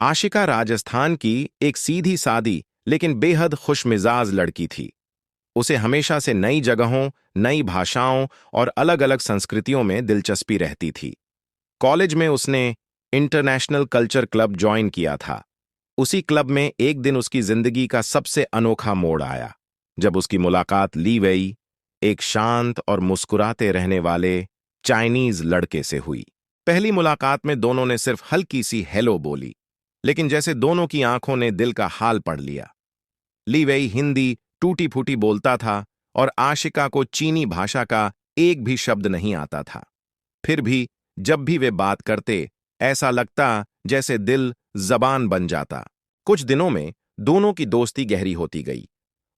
आशिका राजस्थान की एक सीधी सादी लेकिन बेहद खुशमिजाज लड़की थी। उसे हमेशा से नई जगहों, नई भाषाओं और अलग-अलग संस्कृतियों में दिलचस्पी रहती थी। कॉलेज में उसने इंटरनेशनल कल्चर क्लब ज्वाइन किया था। उसी क्लब में एक दिन उसकी जिंदगी का सबसे अनोखा मोड़ आया, जब उसकी मुलाकात ली वेई, एक शांत और मुस्कुराते रहने वाले चाइनीज लड़के से हुई। पहली मुलाकात में दोनों ने सिर्फ हल्की सी हेलो बोली, लेकिन जैसे दोनों की आंखों ने दिल का हाल पढ़ लिया। ली वेई हिंदी टूटी फूटी बोलता था और आशिका को चीनी भाषा का एक भी शब्द नहीं आता था। फिर भी जब भी वे बात करते, ऐसा लगता जैसे दिल जबान बन जाता। कुछ दिनों में दोनों की दोस्ती गहरी होती गई।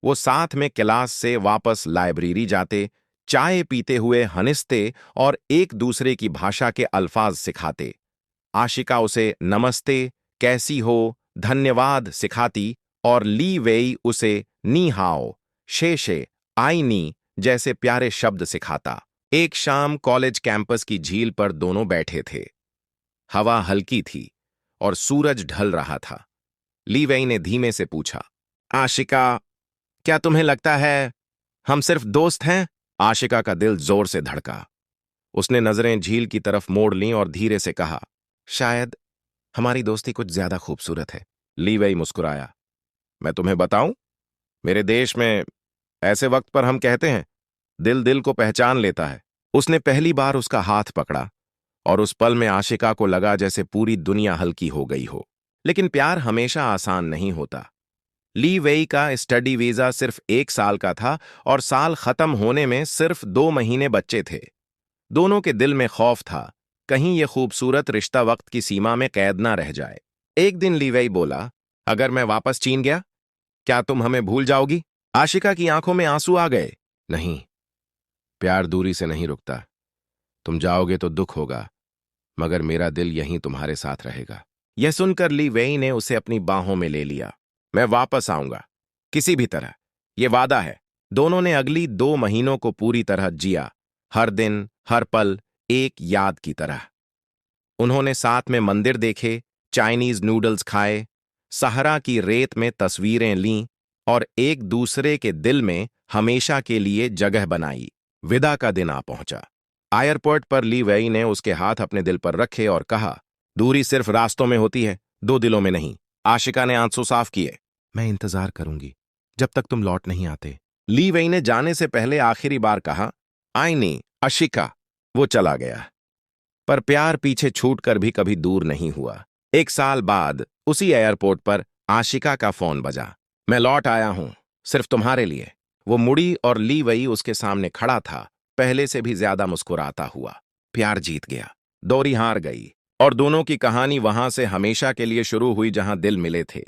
वो साथ में क्लास से वापस लाइब्रेरी जाते, चाय पीते हुए हंसते और एक दूसरे की भाषा के अल्फाज सिखाते। आशिका उसे नमस्ते, कैसी हो, धन्यवाद सिखाती और ली वेई उसे नी हाओ, शेशे, आईनी जैसे प्यारे शब्द सिखाता। एक शाम कॉलेज कैंपस की झील पर दोनों बैठे थे। हवा हल्की थी और सूरज ढल रहा था। ली वेई ने धीमे से पूछा, आशिका, क्या तुम्हें लगता है हम सिर्फ दोस्त हैं? आशिका का दिल जोर से धड़का। उसने नजरें झील की तरफ मोड़ लीं और धीरे से कहा, शायद हमारी दोस्ती कुछ ज्यादा खूबसूरत है। ली वेई मुस्कुराया। मैं तुम्हें बताऊं, मेरे देश में ऐसे वक्त पर हम कहते हैं, दिल दिल को पहचान लेता है। उसने पहली बार उसका हाथ पकड़ा और उस पल में आशिका को लगा जैसे पूरी दुनिया हल्की हो गई हो। लेकिन प्यार हमेशा आसान नहीं होता। ली वेई का स्टडी वीजा सिर्फ 1 साल का था और साल खत्म होने में सिर्फ 2 महीने बच्चे थे। दोनों के दिल में खौफ था, कहीं ये खूबसूरत रिश्ता वक्त की सीमा में कैद ना रह जाए। एक दिन ली वेई बोला, अगर मैं वापस चीन गया, क्या तुम हमें भूल जाओगी? आशिका की आंखों में आंसू आ गए। नहीं, प्यार दूरी से नहीं रुकता। तुम जाओगे तो दुख होगा, मगर मेरा दिल यहीं तुम्हारे साथ रहेगा। यह सुनकर ली वेई ने उसे अपनी बाहों में ले लिया। मैं वापस आऊंगा, किसी भी तरह, ये वादा है। दोनों ने अगली 2 महीनों को पूरी तरह जिया, हर दिन, हर पल एक याद की तरह। उन्होंने साथ में मंदिर देखे, चाइनीज नूडल्स खाए, सहारा की रेत में तस्वीरें लीं और एक दूसरे के दिल में हमेशा के लिए जगह बनाई। विदा का दिन आ पहुंचा। एयरपोर्ट पर ली वेई ने उसके हाथ अपने दिल पर रखे और कहा, दूरी सिर्फ रास्तों में होती है, दो दिलों में नहीं। आशिका ने आंसू साफ किए। मैं इंतजार करूंगी जब तक तुम लौट नहीं आते। ली वेई ने जाने से पहले आखिरी बार कहा, आईनी, आशिका। वो चला गया, पर प्यार पीछे छूटकर भी कभी दूर नहीं हुआ। 1 साल बाद उसी एयरपोर्ट पर आशिका का फोन बजा। मैं लौट आया हूं, सिर्फ तुम्हारे लिए। वो मुड़ी और ली वेई उसके सामने खड़ा था, पहले से भी ज्यादा मुस्कुराता हुआ। प्यार जीत गया, दोरी हार गई और दोनों की कहानी वहां से हमेशा के लिए शुरू हुई जहां दिल मिले थे।